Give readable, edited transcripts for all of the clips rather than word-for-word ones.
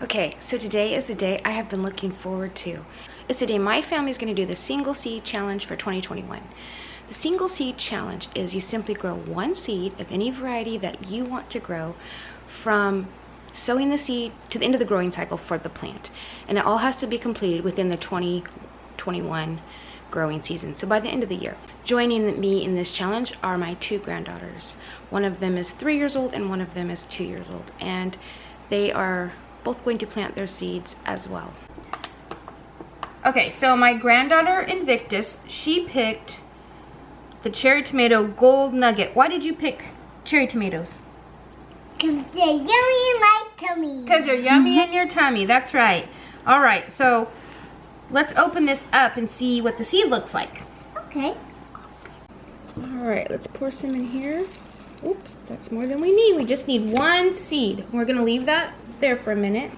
Okay, so today is the day I have been looking forward to. It's the day my family is going to do the single seed challenge for 2021. The single seed challenge is you simply grow one seed of any variety that you want to grow from sowing the seed to the end of the growing cycle for the plant. And it all has to be completed within the 2021 growing season, so by the end of the year. Joining me in this challenge are my two granddaughters. One of them is 3 years old and one of them is 2 years old. And they are both going to plant their seeds as well. Okay, so my granddaughter Invictus, she picked the cherry tomato gold nugget. Why did you pick cherry tomatoes? Because they're yummy in my tummy. Because they're yummy in your tummy, that's right. All right, so let's open this up and see what the seed looks like. Okay. All right, let's pour some in here. Oops, that's more than we need. We just need one seed. We're gonna leave that there for a minute.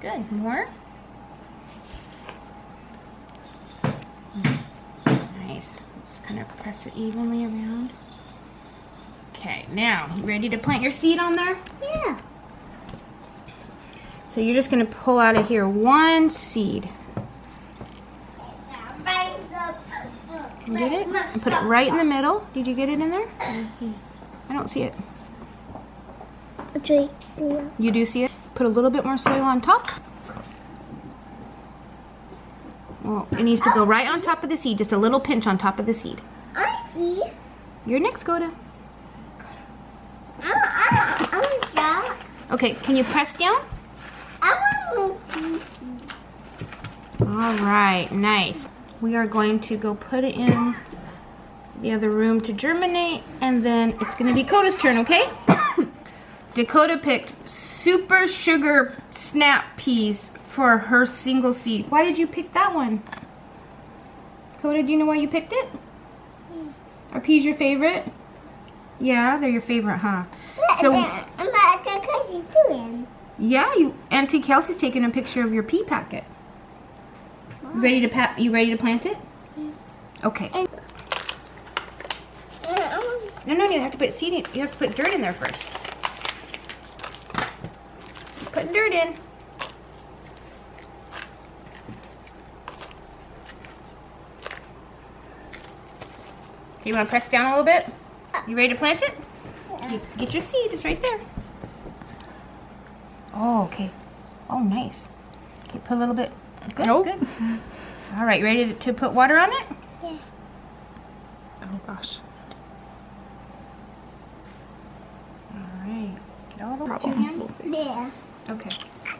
Good, more. Nice, just kind of press it evenly around. Okay, now, you ready to plant your seed on there? Yeah. So you're just gonna pull out of here one seed. You get it? And put it right in the middle. Did you get it in there? I don't see it. You do see it? Put a little bit more soil on top. Well, it needs to go right on top of the seed. Just a little pinch on top of the seed. I see. You're next, Goda. I want that. Okay, can you press down? I want to see. All right, nice. We are going to go put it in the other room to germinate, and then it's going to be Coda's turn, okay? Dakota picked super sugar snap peas for her single seed. Why did you pick that one? Coda, do you know why you picked it? Are peas your favorite? Yeah, they're your favorite, huh? So, yeah, Auntie Kelsey's taking a picture of your pea packet. You ready to plant it? Okay. No, you have to put seed in. You have to put dirt in there first. Putting dirt in. Okay, you want to press down a little bit? You ready to plant it? Yeah. Get your seed. It's right there. Oh, okay. Oh, nice. Okay, put a little bit. Good, good. All right, you ready to put water on it? Yeah. Oh, gosh. All right. Get all the two hands. There. Okay.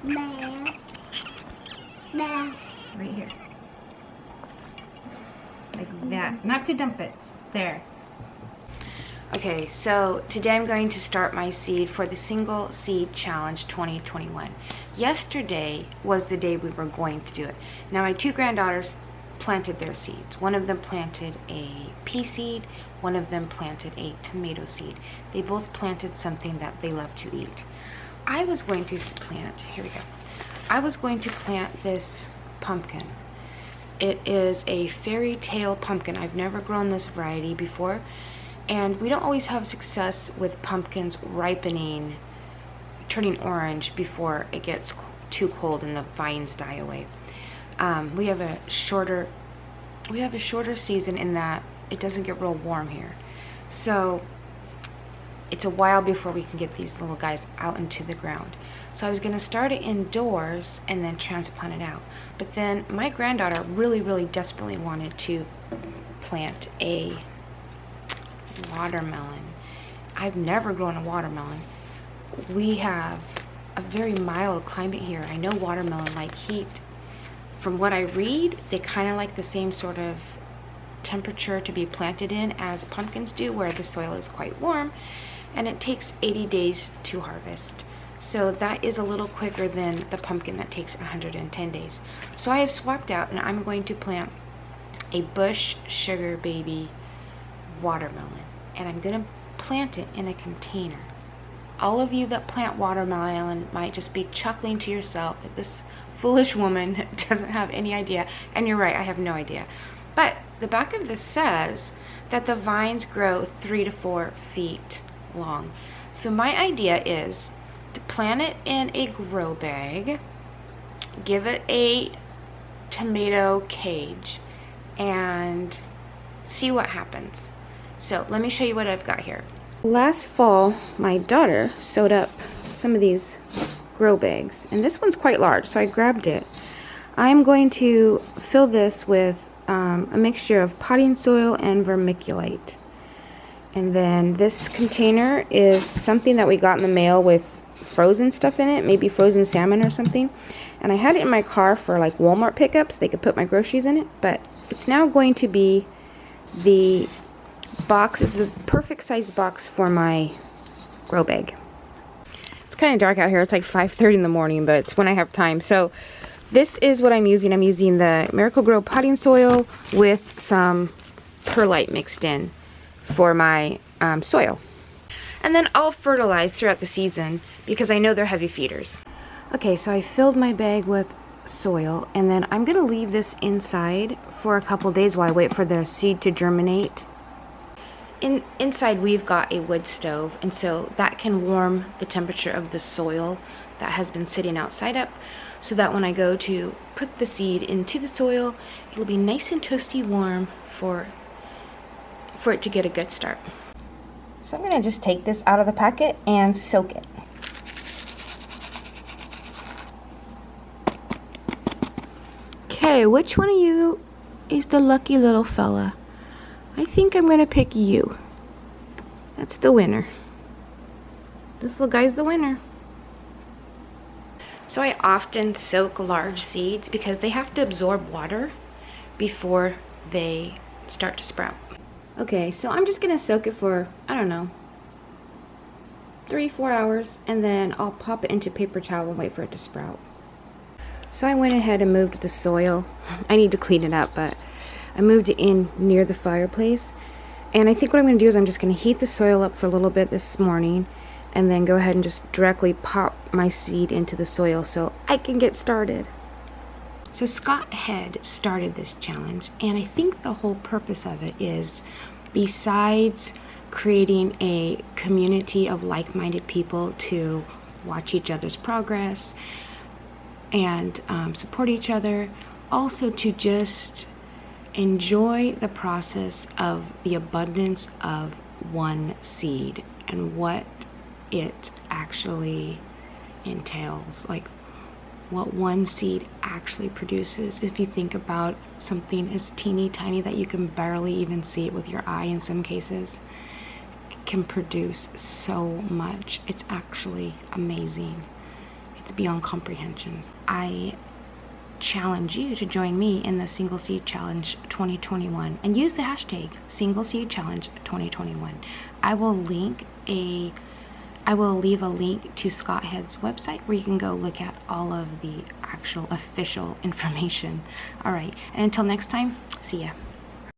There. There. Right here. Like that. Not to dump it. There. Okay, so today I'm going to start my seed for the Single Seed Challenge 2021. Yesterday was the day we were going to do it. Now my two granddaughters planted their seeds. One of them planted a pea seed, one of them planted a tomato seed. They both planted something that they love to eat. I was going to plant, here we go. I was going to plant this pumpkin. It is a fairy tale pumpkin. I've never grown this variety before. And we don't always have success with pumpkins ripening, turning orange before it gets too cold and the vines die away. We have a shorter season in that it doesn't get real warm here. So it's a while before we can get these little guys out into the ground. So I was gonna start it indoors and then transplant it out. But then my granddaughter really desperately wanted to plant a watermelon. I've never grown a watermelon. We have a very mild climate here. I know watermelon like heat. From what I read, they kind of like the same sort of temperature to be planted in as pumpkins do, where the soil is quite warm, and it takes 80 days to harvest. So that is a little quicker than the pumpkin that takes 110 days. So I have swapped out and I'm going to plant a bush sugar baby watermelon, and I'm gonna plant it in a container. All of you that plant watermelon might just be chuckling to yourself that this foolish woman doesn't have any idea, and you're right, I have no idea. But the back of this says that the vines grow 3 to 4 feet long. So my idea is to plant it in a grow bag, give it a tomato cage, and see what happens. So let me show you what I've got here. Last fall, my daughter sewed up some of these grow bags, and this one's quite large, so I grabbed it. I'm going to fill this with a mixture of potting soil and vermiculite. And then this container is something that we got in the mail with frozen stuff in it, maybe frozen salmon or something. And I had it in my car for like Walmart pickups. They could put my groceries in it, but it's now going to be the box. It's a perfect size box for my grow bag. It's kind of dark out here. It's like 5:30 in the morning, but it's when I have time. So this is what I'm using. I'm using the Miracle-Gro potting soil with some perlite mixed in for my soil. And then I'll fertilize throughout the season because I know they're heavy feeders. Okay, so I filled my bag with soil, and then I'm gonna leave this inside for a couple days while I wait for the seed to germinate. Inside we've got a wood stove, and so that can warm the temperature of the soil that has been sitting outside up, so that when I go to put the seed into the soil, it'll be nice and toasty warm for it to get a good start. So I'm gonna just take this out of the packet and soak it. Okay, which one of you is the lucky little fella? I think I'm gonna pick you. That's the winner. This little guy's the winner. So I often soak large seeds because they have to absorb water before they start to sprout. Okay, so I'm just gonna soak it for, I don't know, 3-4 hours, and then I'll pop it into paper towel and wait for it to sprout. So I went ahead and moved the soil. I need to clean it up, but I moved it in near the fireplace. And I think what I'm gonna do is I'm just gonna heat the soil up for a little bit this morning, and then go ahead and just directly pop my seed into the soil so I can get started. So Scott had started this challenge, and I think the whole purpose of it is, besides creating a community of like-minded people to watch each other's progress and support each other, also to just enjoy the process of the abundance of one seed and what it actually entails, like what one seed actually produces. If you think about something as teeny tiny that you can barely even see it with your eye in some cases, it can produce so much. It's actually amazing. It's beyond comprehension. I challenge you to join me in the Single Seed Challenge 2021 and use the hashtag Single Seed Challenge 2021. I will leave a link to Scott Head's website where you can go look at all of the actual official information. All right, and until next time, see ya.